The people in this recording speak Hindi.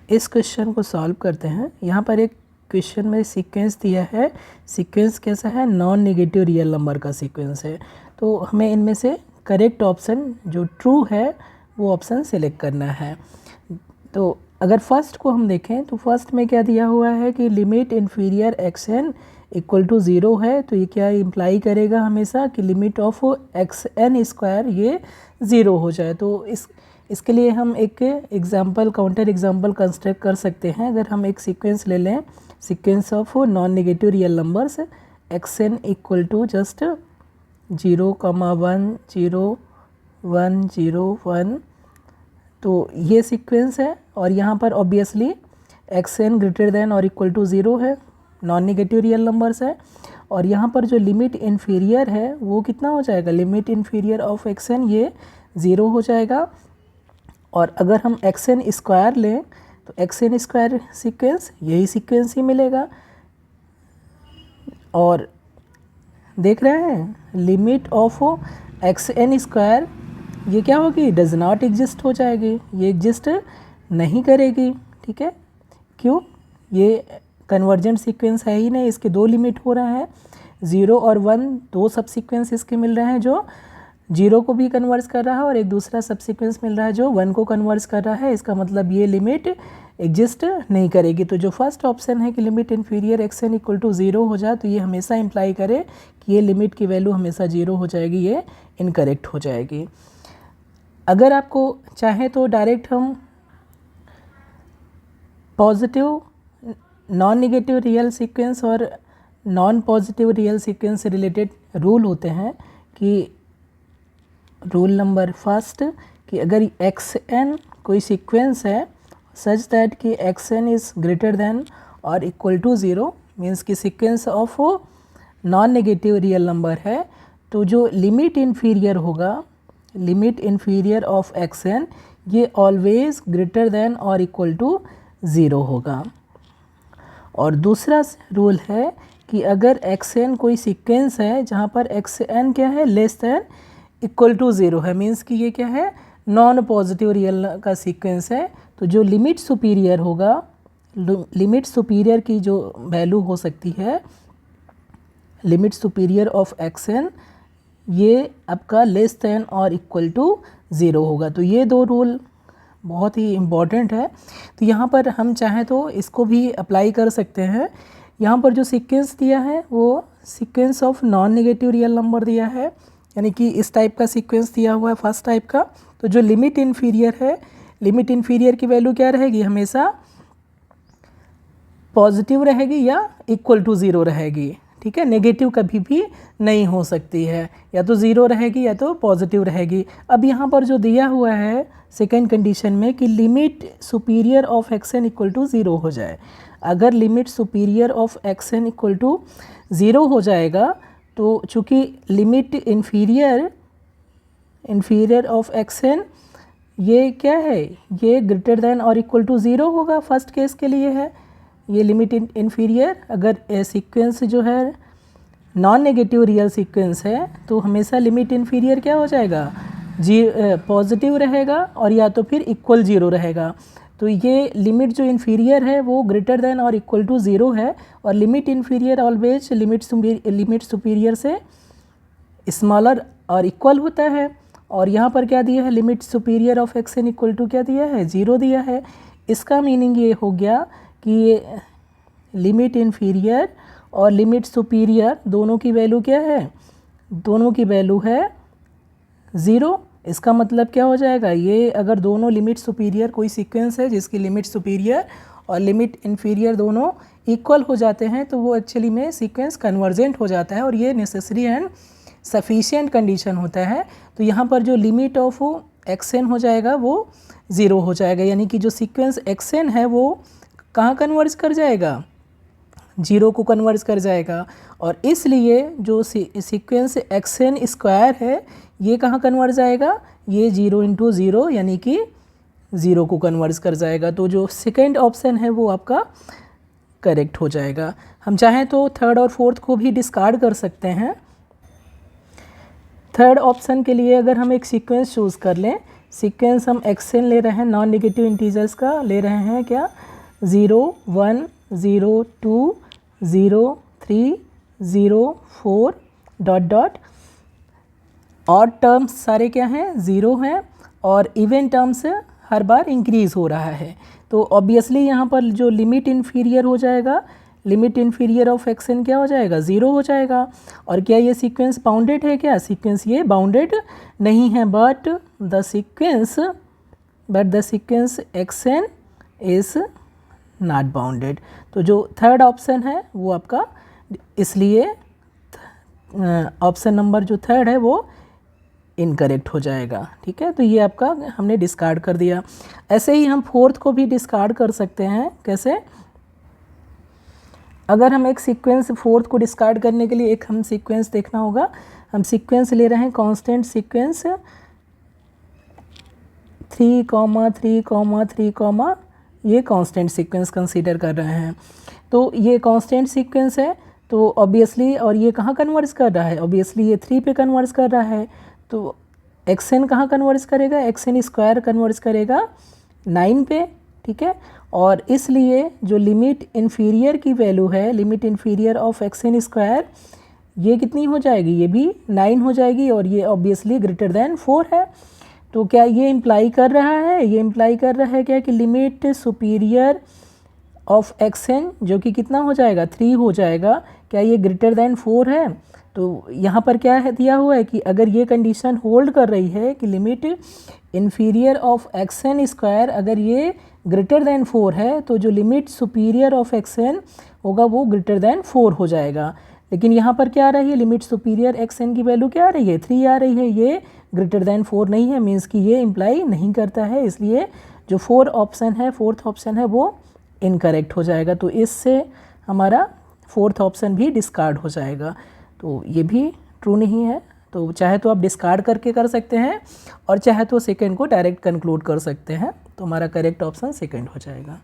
इस क्वेश्चन को सॉल्व करते हैं। यहाँ पर एक क्वेश्चन में सीक्वेंस दिया है। सीक्वेंस कैसा है? नॉन नेगेटिव रियल नंबर का सीक्वेंस है। तो हमें इनमें से करेक्ट ऑप्शन जो ट्रू है वो ऑप्शन सेलेक्ट करना है। तो अगर फर्स्ट को हम देखें तो फर्स्ट में क्या दिया हुआ है कि limit inferior x n equal to zero है। तो ये क्या इम्प्लाई करेगा हमेशा कि limit of x n square ये ज़ीरो हो जाए। तो इसके लिए हम एक एग्जाम्पल काउंटर एग्जाम्पल कंस्ट्रक्ट कर सकते हैं। अगर हम एक सीक्वेंस ले लें, sequence of non negative real numbers x n equal to just 0,1 0 1 0 1। तो ये सीक्वेंस है और यहाँ पर obviously x n greater than और इक्वल टू ज़ीरो है, नॉन नेगेटिव रियल नंबर्स है। और यहाँ पर जो लिमिट इन्फीरियर है वो कितना हो जाएगा? Limit inferior of x n ये ज़ीरो हो जाएगा। और अगर हम एक्स एन स्क्वायर लें तो एक्स एन स्क्वायर सीक्वेंस यही सीक्वेंस ही मिलेगा। और देख रहे हैं limit of x n square ये क्या होगी? डज नॉट एग्जिस्ट हो जाएगी, ये एग्जिस्ट नहीं करेगी। ठीक है, क्यों? ये कन्वर्जेंट सीक्वेंस है ही नहीं, इसके दो लिमिट हो रहे हैं, 0 और 1 दो सब सीक्वेंस इसके मिल रहे हैं जो 0 को भी कन्वर्ज कर रहा है और एक दूसरा सब सीक्वेंस मिल रहा है जो 1 को कन्वर्ज कर रहा है। इसका मतलब ये लिमिट एग्जिस्ट नहीं करेगी। तो जो फर्स्ट ऑप्शन है कि limit inferior x n equal to 0 हो जाए तो ये हमेशा इम्प्लाई करे कि ये लिमिट की वैल्यू हमेशा 0 हो जाएगी, ये इनकरेक्ट हो जाएगी। अगर आपको चाहे तो डायरेक्ट हम positive non negative real sequence और नॉन पॉजिटिव रियल सीक्वेंस से रिलेटेड रूल होते हैं कि रूल नंबर फर्स्ट कि अगर एक्स एन कोई सीक्वेंस है सच दैट कि x n is greater than और इक्वल टू 0 मीन्स कि sequence of non negative real number है, तो जो लिमिट इन्फीरियर होगा, limit inferior of x n ये ऑलवेज ग्रेटर देन और इक्वल टू 0 होगा। और दूसरा रूल है कि अगर एक्स एन कोई सीक्वेंस है जहाँ पर एक्स एन क्या है? लेस देन इक्वल टू 0 है, मीन्स कि ये क्या है? नॉन पॉजिटिव रियल का सीक्वेंस है। तो जो लिमिट सुपीरियर होगा, लिमिट सुपीरियर की जो वैल्यू हो सकती है, limit superior of x n ये आपका लेस देन और इक्वल टू 0 होगा। तो ये दो रूल बहुत ही इम्पॉर्टेंट है। तो यहाँ पर हम चाहें तो इसको भी अप्लाई कर सकते हैं। यहाँ पर जो सीक्वेंस दिया है वो sequence of non negative real number दिया है, यानी कि इस टाइप का सीक्वेंस दिया हुआ है फर्स्ट टाइप का। तो जो लिमिट इन्फीरियर है, लिमिट इन्फीरियर की वैल्यू क्या रहेगी? हमेशा पॉजिटिव रहेगी या इक्वल टू 0 रहेगी। ठीक है, नेगेटिव कभी भी नहीं हो सकती है, या तो 0 रहेगी या तो पॉजिटिव रहेगी। अब यहाँ पर जो दिया हुआ है सेकेंड कंडीशन में कि limit superior of x n equal to 0 हो जाए। अगर limit superior of x n equal to 0 हो जाएगा तो चूँकि limit inferior of x n ये क्या है? ये ग्रेटर देन और इक्वल टू 0 होगा, फर्स्ट केस के लिए है ये लिमिट इन्फीरियर। अगर सीक्वेंस जो है नॉन नेगेटिव रियल सीक्वेंस है तो हमेशा लिमिट इन्फीरियर क्या हो जाएगा? पॉजिटिव रहेगा और या तो फिर इक्वल 0 रहेगा। तो ये लिमिट जो इन्फीरियर है वो ग्रेटर देन और इक्वल टू 0 है, और limit inferior always limit superior से स्मॉलर और इक्वल होता है। और यहाँ पर क्या दिया है? Limit superior of x n equal to क्या दिया है? 0 दिया है। इसका मीनिंग ये हो गया कि ये लिमिट इन्फीरियर और लिमिट सुपीरियर दोनों की वैल्यू क्या है? दोनों की वैल्यू है 0। इसका मतलब क्या हो जाएगा? ये अगर दोनों लिमिट सुपीरियर कोई सीक्वेंस है जिसकी लिमिट सुपीरियर और लिमिट इन्फीरियर दोनों इक्वल हो जाते हैं तो वो एक्चुअली में सीक्वेंस कन्वर्जेंट हो जाता है, और ये नेसेसरी एंड सफिशिएंट कंडीशन होता है। तो यहाँ पर जो लिमिट ऑफ एक्स एन हो जाएगा वो 0 हो जाएगा, यानी कि जो सीक्वेंस एक्स एन है वो कहाँ कन्वर्ज कर जाएगा? 0 को कन्वर्ज कर जाएगा। और इसलिए जो सीक्वेंस एक्स एन स्क्वायर है ये कहाँ कन्वर्ज आएगा? ये 0 इंटू 0 यानी कि 0 को कन्वर्ज कर जाएगा। तो जो सेकेंड ऑप्शन है वो आपका करेक्ट हो जाएगा। हम चाहें तो थर्ड और फोर्थ को भी डिस्कार्ड कर सकते हैं। थर्ड ऑप्शन के लिए अगर हम एक सीक्वेंस चूज़ कर लें, सीक्वेंस हम xn ले रहे हैं, नॉन नेगेटिव इंटीजर्स का ले रहे हैं क्या, 0 1 0 2 0 3 0 4 डॉट डॉट। ऑड टर्म्स सारे क्या हैं, 0 हैं, और इवन टर्म्स हर बार इंक्रीज़ हो रहा है। तो ऑब्वियसली यहाँ पर जो लिमिट इन्फीरियर हो जाएगा, लिमिट इन्फीरियर ऑफ xn क्या हो जाएगा, 0 हो जाएगा। और क्या ये सीक्वेंस बाउंडेड है, क्या सीक्वेंस ये बाउंडेड नहीं है, but the sequence xn is not bounded. तो जो थर्ड ऑप्शन है वो आपका, इसलिए ऑप्शन नंबर जो थर्ड है वो इनकरेक्ट हो जाएगा। ठीक है, तो ये आपका हमने डिस्कार्ड कर दिया। ऐसे ही हम फोर्थ को भी डिस्कार्ड कर सकते हैं। कैसे, अगर हम एक सीक्वेंस, फोर्थ को डिस्कार्ड करने के लिए एक हम सीक्वेंस देखना होगा। हम सीक्वेंस ले रहे हैं कांस्टेंट सीक्वेंस 3,3,3, ये कांस्टेंट सीक्वेंस कंसीडर कर रहे हैं। तो ये कांस्टेंट सीक्वेंस है, तो ऑब्वियसली, और ये कहाँ कन्वर्स कर रहा है, ऑब्वियसली ये 3 पे कन्वर्स कर रहा है। तो xn कहाँ कन्वर्स करेगा, xn स्क्वायर कन्वर्स करेगा 9 पे। ठीक है, और इसलिए जो लिमिट इन्फीरियर की वैल्यू है, limit inferior of xn square, ये कितनी हो जाएगी, ये भी 9 हो जाएगी, और ये ऑब्वियसली ग्रेटर देन 4 है। तो क्या ये इम्प्लाई कर रहा है, ये इम्प्लाई कर रहा है क्या कि लिमिट सुपीरियर ऑफ xn जो कि कितना हो जाएगा, 3 हो जाएगा, क्या ये ग्रेटर देन 4 है। तो यहाँ पर क्या है दिया हुआ है कि अगर ये कंडीशन होल्ड कर रही है कि limit inferior of xn square अगर ये ग्रेटर देन 4 है, तो जो लिमिट सुपीरियर ऑफ xn होगा वो ग्रेटर देन 4 हो जाएगा। लेकिन यहाँ पर क्या आ रही है, लिमिट सुपीरियर xn की वैल्यू क्या आ रही है, 3 आ रही है, ये ग्रेटर देन 4 नहीं है, मीन्स कि ये इम्प्लाई नहीं करता है। इसलिए जो फोर्थ ऑप्शन है वो इनकरेक्ट हो जाएगा। तो इससे हमारा फोर्थ ऑप्शन भी डिस्कार्ड हो जाएगा। तो ये भी ट्रू नहीं है। तो चाहे तो आप डिस्कार्ड करके कर सकते हैं, और चाहे तो सेकंड को डायरेक्ट कंक्लूड कर सकते हैं। तो हमारा करेक्ट ऑप्शन सेकंड हो जाएगा।